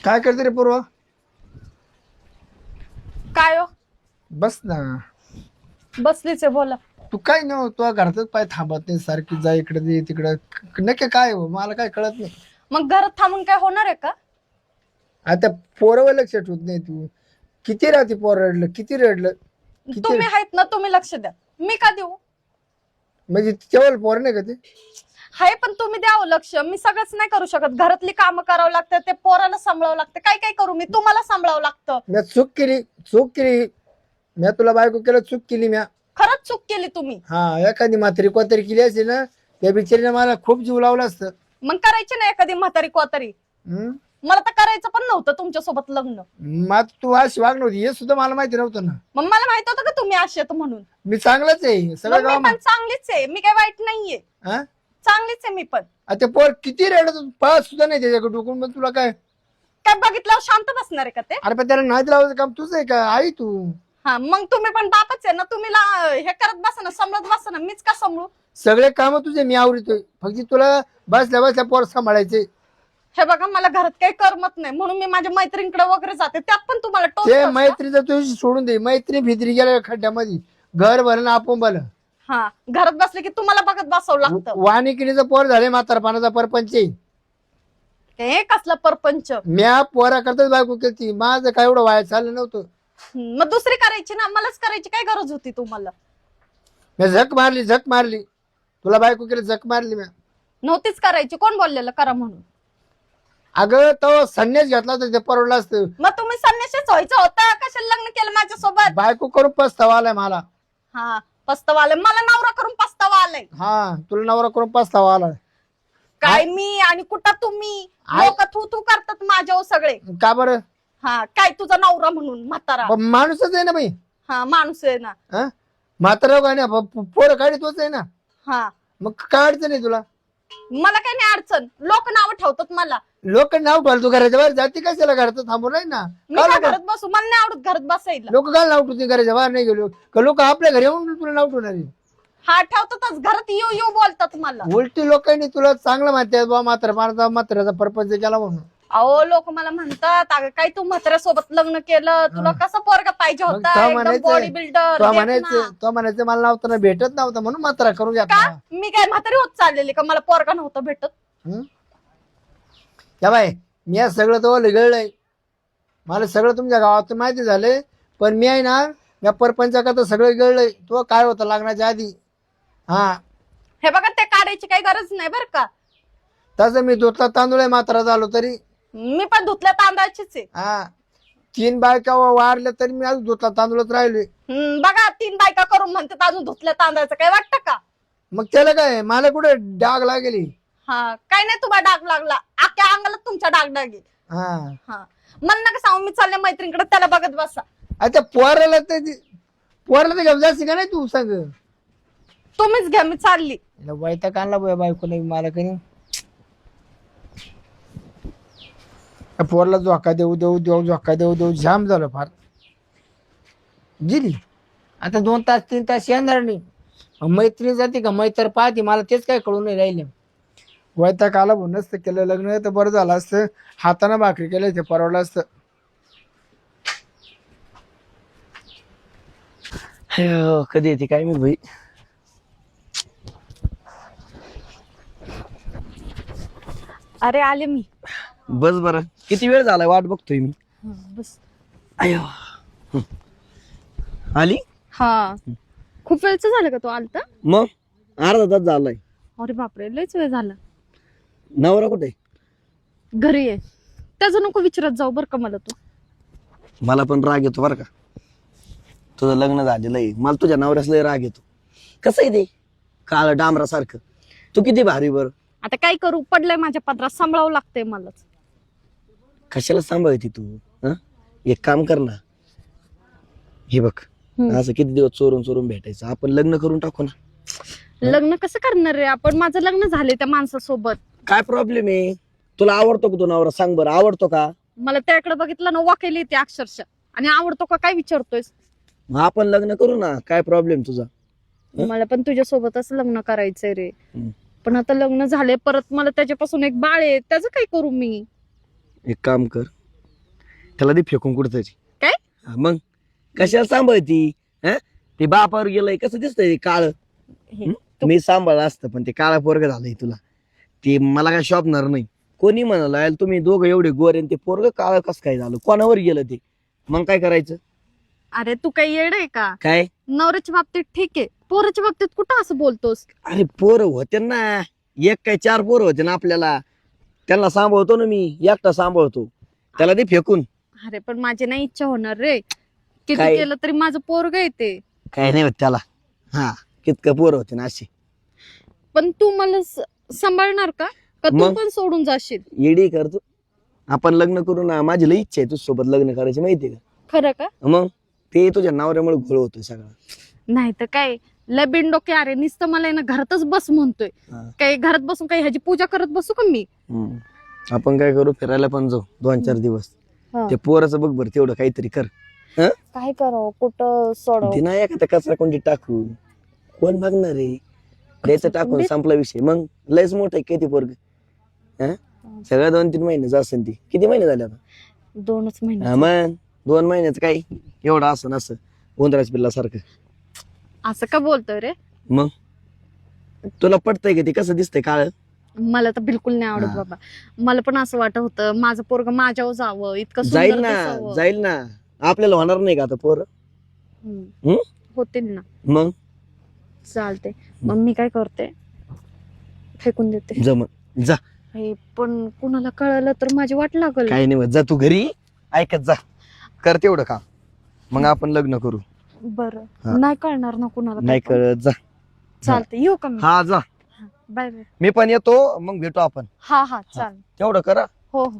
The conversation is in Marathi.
काय करते रे पूर्वा? काय हो? बस ना. बसलीच आहे, बोला. तू काय न तू घरातच पाय थांबत नाही, सारखी जा इकडे दे तिकडे. नक्की काय हो मला काय कळत नाही. मग घरात थांबून काय होणार आहे का? आता पोरावर लक्ष ठेवत नाही तू. किती राहते पोर रडलं, किती रडलं, किती. तुम्ही आहेत ना, तुम्ही लक्ष द्या. मी का देऊ? म्हणजे तेव्हा पोर नाही का ते? हाय, पण तुम्ही द्यावं लक्ष. मी सगळंच नाही करू शकत. घरातली कामं करावं लागतं, ते पोराला सांभाळावं लागतं. काय काय करू मी? तुम्हाला सांभाळावं लागतं. मी चूक केली, चूक केली. मी तुला बायको केलं, चूक केली मी. खरंच चूक केली तुम्ही. हा, एखादी म्हातारी कोणतरी केली असती ना, त्या बिचारीने मला खूप जीव लावला असतं. मग करायची नाही एखादी म्हातारी कोतारी. हम्म? मला तर करायचं पण नव्हतं तुमच्यासोबत लग्न. मग तू अशी वाग नव्हती हे सुद्धा मला माहिती नव्हतं ना. मग मला माहित होतं का तुम्ही असे आहेत म्हणून. मी चांगलाच आहे मग सगळं मी गाव. पण चांगलीच आहे, मी काय वाईट नाहीये. हा, चांगलीच आहे मी पण. आता पोर किती रडत पाहत सुद्धा नाही त्याच्याकडे डुकून. मग तुला काय? काय बघितल्यावर शांत बसणार आहे का ते? अरे पण त्याला नाही लावायचं काम तुझं आहे का? आई तू. हा, मग तुम्ही पण बापच आहे ना. तुम्ही हे करत बसा ना, सांभाळत बसा ना. मीच का सांभाळू? सगळे काम तुझे मी आवडतोय, फक्त तुला बसल्या बसल्या पोर सांभाळायचे. हे बघा, मला घरात काही करमत नाही म्हणून मी माझ्या मैत्रिणीकडे वगैरे जाते. त्यात पण तुम्हाला ते टोचतं का? मैत्रीचं तुझी सोडून दे. मैत्री भित्री गेल्या खड्ड्यामध्ये. घर भरण आपण भलं. हा, घरात बसले की तुम्हाला बघत बसावं लागतं. वाणिकिनीचं पोर झाले म्हातारपणाचा परपंच आहे. हे कसला परपंच? म्या पोरा करताच बायको केली. माझं काय एवढं वाया चाललं नव्हतं. मग दुसरी करायची ना, मलाच करायची काय गरज होती तुम्हाला? मी झक मारली, झक मारली. तुला बायको केली, झक मारली म्या. नव्हतीच करायची. कोण बोललेलं करा म्हणून? अगं तो संन्यास घेतला तर ते परवडलं असतं. मग तुम्ही संन्याशीच व्हायचं होतं, कशाला लग्न केलं माझ्यासोबत? बायको करून पस्तावा आलाय मला. हा, पस्तावा आलाय मला. नवरा करून पस्तावा आलाय. हा, तुला नवरा करून पस्तावा आलाय. काय मी आणि कुठं तुम्ही? आय- लोक थू थू करतात माझ्यावर सगळे. का बरं? हा, काय तुझा नवरा म्हणून म्हातारा? पण माणूसच आहे ना बाई. हा, माणूस आहे ना. हा, म्हातारा काय ना पोरं काढी तोच आहे ना. हा, मग काय अडचण आहे तुला? मला काही नाही अडचण. लोक नाव ठेवतात मला. लोक नाव घालतो घराच्या बाहेर जाती कशाला घरात थांबून राही ना. मी काय घरात बसू? मला नाही आवडत घरात बसायला. लोक काय नाव ठेवते घराच्या बाहेर नाही गेलो का? लोक आपल्या घरी येऊन तुला नाव ठेवणार आहे. हा, ठेवतातच. घरात येऊ येऊ बोलतात मला. उलटी लोकांनी तुला चांगलं माहिती आहे बा म्हाताऱ्याचा परपंच केला म्हणून. अहो, लोक मला म्हणतात, अगं काय तू म्हाताऱ्यासोबत लग्न केलं? तुला कसं पोरगा पाहिजे मग होता? तो एकदम म्हणायचं- बॉडी बिल्डर. तो म्हणायचं मला नव्हतं भेटत नव्हतं म्हणून म्हातारा करून का? घेतला. मी काय म्हातारी होत चाललेली का? मला पोरगा नव्हता भेटत? या बाय, मी या सगळं तो लिगळलंय. मला सगळं तुमच्या गावातून माहिती झालंय. पण मी आहे ना, या परपंचाकरता सगळं गळलंय. तो काय होतं लग्नाच्या आधी. हा, हे बघा, ते काढायची काही गरज नाही बरं का. तसं मी धुतला तांदूळ आहे म्हातारा झालो तरी. मी पण धुतल्या तांदळाचीच आहे. हा, 3 बायका वारल्या तरी मी अजून धुतला तांदूळच राहिलोय. बघा, 3 बायका करून म्हणतात अजून धुतल्या तांदळाचं. काय वाटतं का? मग त्याला काय, मला कुठे डाग लागेली. हा, काय नाही, तुम्हाला डाग लागला. अख्ख्या अंगाला तुमच्या डाग डाग. हा, हा, मला नका सांगू. मी चालले मैत्रिणीकडे, त्याला बघत बसा. आता पोराला तर घेऊन जायचं का नाही तू सांग. तुम्हीच घ्या, मी चालली. वैताग आणला बायको नाही मला काही. पोरला झोका देऊ देऊ देऊ झोका देऊ देऊ जाम झालं फार. गेली आता 2 तास 3 तास येणार नाही. मैत्री जाते का मैत्र पाहते मला तेच काय कळून नाही राहिले. वैताग आला भाऊ. नसतं केलं लग्न तर बरं झालं असतं. हाताने भाकरी केलं ते परवडलं असतं. कधी येते काय मी भाई. अरे, आले मी. बस बरं, किती वेळ झालाय वाट बघतोय मी. बस. अयो, आली? हा, खूप वेळच झालं का तो आलता? मग अर्धा तास झालाय. अरे बापरे, लयच वेळ झाला. नवरा कुठे? घरी आहे. त्याचं नको विचारत जाऊ बरं का मला तू. मला पण राग येतो बरं का. तुझं लग्न झालेलं आहे, मला तुझ्या नवऱ्यास लय राग येतो. कसं आहे ते काळ डांबरासारखं. तू किती भारी बर. आता काय करू, पडलंय माझ्या पदरात, सांभाळावं लागतंय मलाच. कशाला सांभाळती तू? हं? एक काम कर ना, हे बघ, असं किती दिवस चोरून चोरून भेटायचं, आपण लग्न करून टाकू ना. लग्न कसं करणार रे आपण? माझं लग्न झालंय त्या माणसासोबत. काय प्रॉब्लेम आहे? तुला आवडतो का तो नवरा? सांग बरं, आवडतो का? मला त्याकडे बघितलं ना, वाकेल येते अक्षरशः. आणि आवडतो का काय विचारतोयस? मग आपण लग्न करू ना, काय प्रॉब्लेम तुझा? मला पण तुझ्यासोबतच लग्न करायचंय रे. हम्म. पण आता लग्न झाले, परत मला त्याच्यापासून एक बाळ आहे, त्याचं काय करू मी? एक काम कर, त्याला दे फेकून कुठतरी. काय? मग कशाला सांभाळती? हं? ते बापावर गेलंय कसं दिसतंय काळ. हे, मी सांभाळलं असतं पण ते काळा पोरग झालंय तुला. ते मला काय शोभणार नाही. कोणी म्हणाला तुम्ही दोघं एवढे गोरे आणि ते पोरग काळ कसं काय झालं, कोणावर गेलं ते? मग काय करायचं? अरे तू काही येड आहे का? काय? नवऱ्याच्या बाबतीत ठीक आहे, पोराच्या बाबतीत कुठं असं बोलतोस? अरे पोरं होते ना, एक काय 4 पोरं होते ना आपल्याला. त्यांना सांभाळतो ना मी, एकटा सांभाळतो. त्याला ते फेकून. अरे पण माझी नाही इच्छा होणार रे. किती काय? केलं तरी माझं पोरग येते. काय नाही होत त्याला. हा, कितकं पोरं होते ना असे. पण तू मला सांभाळणार का तू मग? पण सोडून जाशील? येडी करतो. आपण लग्न करू ना, माझी लई इच्छा आहे तुझ सोबत लग्न करायची, माहितीये का? खरं का? मग ते तुझ्या नवऱ्यामुळे घोळ होतोय सगळा. नाही तर काय, लय बिनडोके. अरे नुसतं मला आहे ना घरातच बस म्हणतोय. हा. काही घरात बसून काही ह्याची पूजा करत बसू का मी? आपण काय करू, फिरायला पण जाऊ 2-4 दिवस. हा. ते पोराचं बघ बरं, तेवढं काहीतरी कर. काय करावं, कुठं सोडव? ते नाही एखाद्या कचरा कोणती टाकू, कोण बघणार आहे? द्यायचं टाकून, कुंडीत? संपला विषय. मग लयच मोठं आहे किती पोरग. सगळं 2-3 महिन्याचं असेल. ती किती महिने झाले आता? 2च महिने. हा, मग 2 महिन्याचं काय एवढं असं नसं उंदराच पिल्लासारखं. असं का बोलतोय रे? मग तुला पटतंय का ते कसं दिसतंय काळ? मला तर बिलकुल नाही आवडत हा. बाबा. मला पण असं वाटत होतं माझं पोरग माझ्यावर जावं, इतकं जाईल सुंदर ना, दिसावं. जाईल ना. आपल्याला होणार नाही का आता पोर? हम्म. होतील ना. मग चालते. मग मी काय करते, फेकून देते. जमत जा. हे पण कुणाला कळलं तर माझी वाट लागल. काही नाही होत. जा तू घरी, ऐकत जा, कर तेवढं काम, मग आपण लग्न करू. बरं, हा. नाही कळणार ना कुणाला? नाही काय पण? कळत, जा. चालते, येऊ का मी? हा जा, बाय बाय. मी पण येतो, मग भेटू आपण. हा हा चाल. तेवढं करा. हो हो.